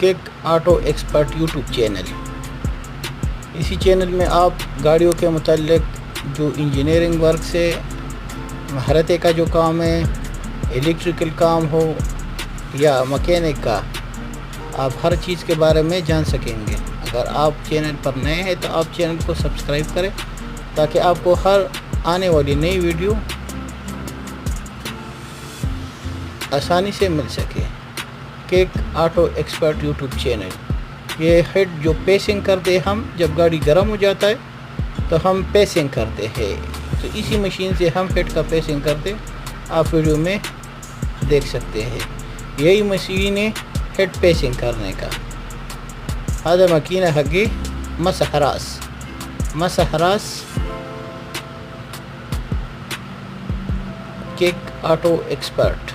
Cake auto expert YouTube channel. اسی channel میں آپ گاڑیوں کے متعلق جو انجینئرنگ ورک سے مہارتیں کا جو کام ہے، الیکٹریکل کام ہو یا مکینک کا، آپ ہر چیز کے بارے میں جان سکیں گے. اگر آپ چینل پر نئے ہیں تو آپ چینل کو سبسکرائب کریں تاکہ آپ کو ہر آنے والی نئی ویڈیو آسانی سے مل سکے. Cake auto expert YouTube channel. یہ ہیڈ جو پیسنگ کرتے ہم جب گاڑی گرم ہو جاتا ہے تو ہم پیسنگ کرتے ہیں، تو اسی مشین سے ہم ہیڈ کا پیسنگ کرتے آپ ویڈیو میں دیکھ سکتے ہیں. یہی مشین ہے ہیڈ پیسنگ کرنے کا. هذا ماكينة حقي مسح راس کیک آٹو ایکسپرٹ.